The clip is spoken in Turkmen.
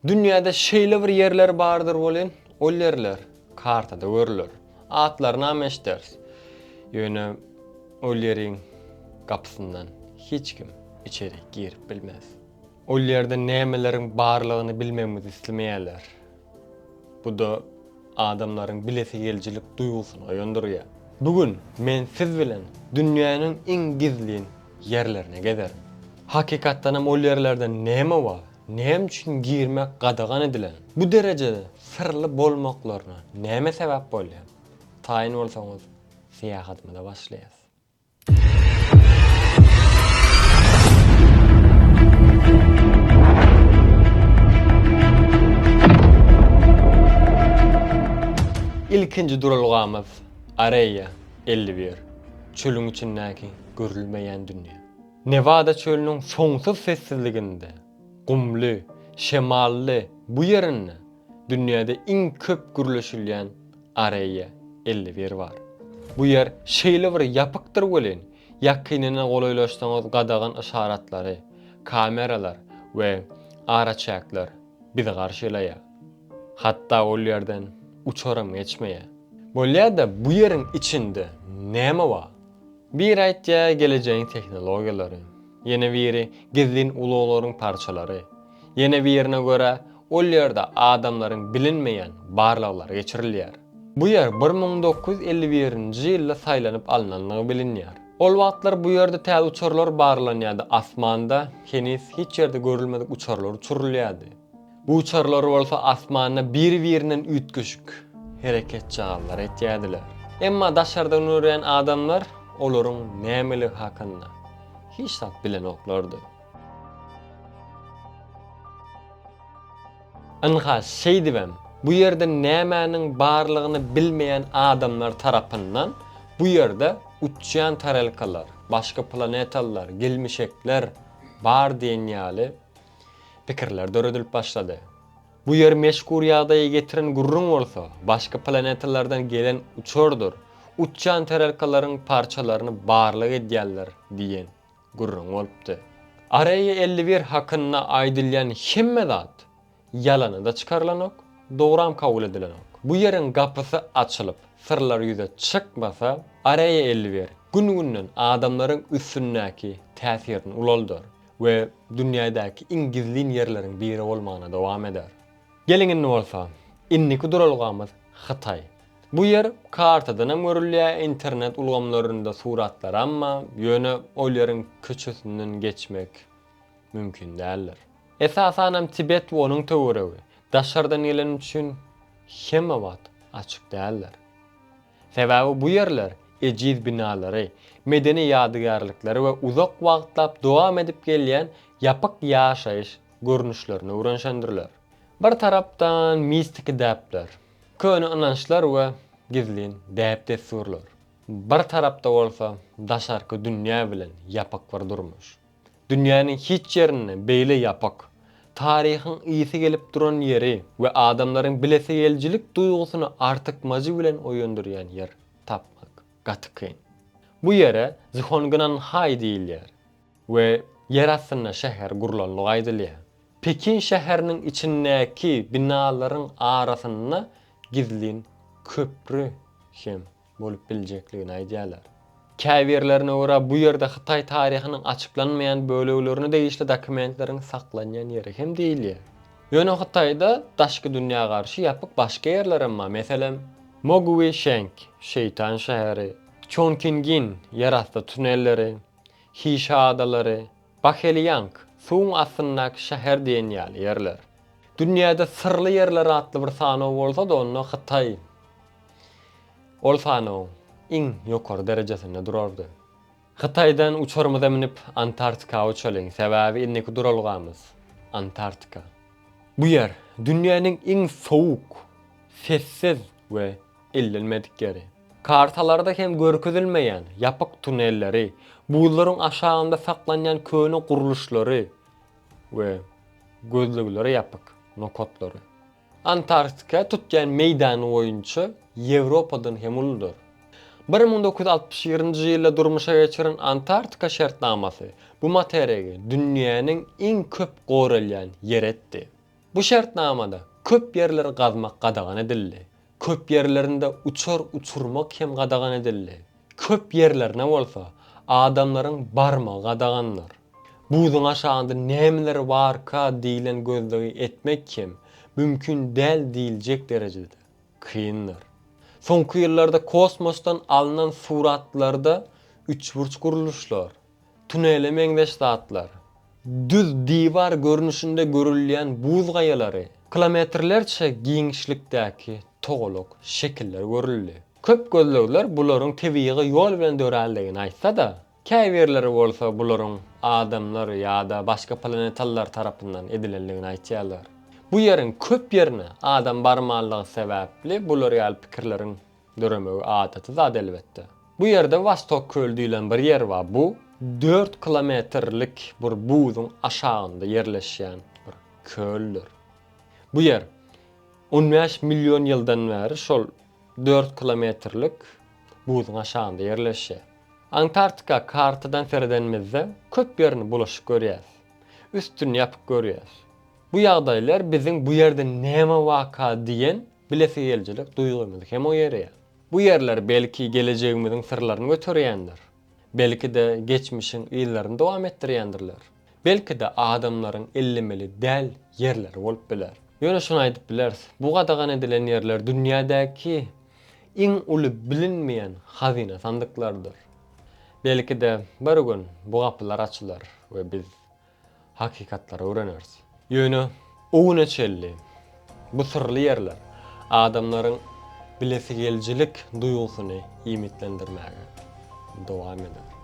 Dünýäde şeýle bir yerler bardyr bolan, ol yerler kartada görülür. Atlaryna meşders. Ýöne ol ýeriň gapysyndan hiç kim içeri girip bilmez. Ol ýerde nämeleriň barlygyny bilmemizi islemeýärler. Bu da adamlaryň bilesi geljilik duýgusyny oýandyrýar. Bugün men siz bilen dünýäniň iň gizli yerlerine gezerim. Hakikatdan hem ol yerlerde näme bar? Näme üçin girmek gadagan edilen? Bu derejede sırlı bolmaklaryna näme sebäp bolýar? Taýin bolsaňyz syýahatymyza başlaýas. İlkinji duralgamyz Areýa 51. Çölüň içindäki görülmeýän dünýä. Nevada çölüniň soňsuz sessizliginde, gumly, şemally bu ýerinde dünýäde iň köp gürleşilýän Areýa 51 bar. Bu ýer şeýle bir ýapykdyr bolan, ýakynyna golaylaşsaňyz gadagan işaratlary, kameralar we araçaklar bizi garşylaýar. Hatda ol ýerden uçaram geçmeye. Bolýa-da bu ýeriň içinde näme bar? Bir aýtja geleceğin teknologiýalary, ýene biri gizlin uluglaryň parçalary, ýene birine görä ol ýerde adamlaryň bilinmeýän barlyklary geçirilýär. Bu ýer 1951-nji ýylda saýlanyp alynanlygy bilinýär. Ol wagtlar bu ýerde täze uçarlar barlanýardy. Asmanda heniz hiç ýerde görülmedik uçarlar uçurulýardy. Bu uçarlar bolsa asmanda bir-birinden ütgüşük hereket çağallar etýärdiler. Emma daşardan ören adamlar olaryň nämelik hakynda hiç zat bilen oklardy. Anha şeý diýem, bu ýerde nämäniň barlygyny bilmeýän adamlar tarapyndan bu ýerde uçýan taralkalar, başga planetalar, gelmişekler bar diýen ýaly pikirler döredilip başlady. Bu yer meşgul ýagdaýa getiren gurrun bolsa, başga planetalardan gelen uçordur. Uçan taralkalaryň parçalaryny barlyk edýärler diýen gurrun bolupdy. Areýa 51 hakynda aýdylýan hemme zat ýalanyda çykarlanok, dogram kabul edilenok. Bu ýeriň gapysy açylyp, sırlar ýüze çykmasa, Areýa 51 gün-günden adamlaryň üstündäki täsirini ulaldyr we dünýädäki iň gizli ýerleriň biri bolmagyna dowam eder. Gelin bolsa, inniki duralgamyz Hytaý. Bu yer kartadan hem görülýär, internet ulgamlarynda suratlar, amma ýöne ol ýeriň köçesinden geçmek mümkin däldir. Esasan hem Tibet we onuň töweregi daşardan gelen üçin hemme wagt açyk däldir. Sebäbi bu ýerler ejiz binalary, medeni ýadygarlyklary we uzak wagtlap dowam edip gelýän ýapyk ýaşaýyş görnüşlerini öwrenşendirler. Bir tarapdan mistik däpler, köne inançlar we gizlin däp dessurlar. Bir tarapda bolsa daşarky dünýä bilen ýapyk bir durmuş. Dünýäniň hiç ýerine beýle ýapyk, taryhyň ýyty gelip duran ýeri we adamlaryň bilesi geljilik duýgusyny artykmajy bilen oýandyrýan ýer tapmak gatykyn. Bu ýere Zhongnan-Hai diýilýär we yer astyna şäher gurlanlygy aýdylýar. Pekin şäheriniň içindäki binalaryň arasynda gizlin köprü hem bolup biljekligini aýdýarlar. Käbirlerine görä bu ýerde Hytaý taryhynyň açyklanmaýan böleglerini değişli dokumentleriň saklanýan ýeri hem diýilýär. Ýöne Hytaýda daşky dünýä garşy ýapyk başga ýerler emma, meselem Mogui-Sheng, Şeytan şäheri, Chongqing, ýerasty tunelleri, Hisha adalary, Bakhelyang, suň astyndaky şäher diýen ýaly ýerler. Dünýäde sırlı ýerler atly bir sanaw bolsa da onu Hytaý ol sanaw iň ýokary derejesinde durardy. Hytaýdan uçarmyza minip Antarktikaga uçalyň. Sebäbi inniki duralgamyz Antarktika. Bu ýer dünýäniň iň sowuk, sessiz we illenmedik ýeri. Kartalarda hem görkezilmeýän ýapyk tunelleri, buýlaryň aşagynda saklanýan köne guruluşlary we gözlegleri ýapyk nokotlary. Antarktika tutgan meýdany boýunça Ýewropadan hem uludur. 1961-nji ýylda durmuşa geçiren Antarktika şertnamasy bu materiýaga dünýäniň iň köp goralýan yer etdi. Bu şertnamada köp yerleri gazmak gadagan edildi. Köp yerlerinde uçurmak hem gadagan edildi. Köp yerlerine bolsa adamların barmagy gadaganlar. Buýduň aşagynda nämeler barka diýilen gözlegi etmek kim mümkin däl diýiljek derejede kynlar. Soňky ýyllarda kosmosdan alynan suratlarda üçburç guruluşlar, tunele meňdeş zatlar, düz diýwar görnüşinde görülýän buz gaýalary, kilometrlerçe giňişlikdäki togalak şekiller görüldi. Köp gözlegler bularyň tebiği ýol bilen döräldigini aýtsa-da, käýberleri bolsa bularyň adamlar ýa-da başga planetallar tarapyndan edilenligini aýtýarlar. Bu ýerin köp ýerine adam barmanlygy sebäpli bular ýaly pikirleriň döremegi adaty zat elbetde. Bu ýerde Vostok köl diýilen bir ýer bar. Bu 4 kilometrlik bir buýduň aşagynda ýerleşýän bir köldir. Bu ýer 15 milyon ýyldan bäri şol 4 kilometrlik buýduň aşagynda ýerleşýär. Antarktika kartadan seredenmizde köp ýerini bulaşyk görýäs. Üstüni ýapyp görýäs. Bu ýagdaýlar biziň bu ýerde näme waka diýen bilesigeljilik duýgumyzy hem oýarýar. Bu ýerler belki gelejegimiziň sirlaryny göterýändir. Belki de geçmişiň ýyllaryny dowam etdirýändirler. Belki de adamlaryň ellemeli däl ýerler bolup biler. Ýöne şunu aýdyp bilersiz. Bu gadagan edilen ýerler dünýädäki iň uly bilinmeýän hazina sandyklardyr. Belki de bir gün bu gapylar açylar we biz hakikatlary öwreneriz. Ýöne owuna çelli bu sirli ýerler adamlaryň bilesigeljilik duýgusyny imitlendirmäge dowam eder.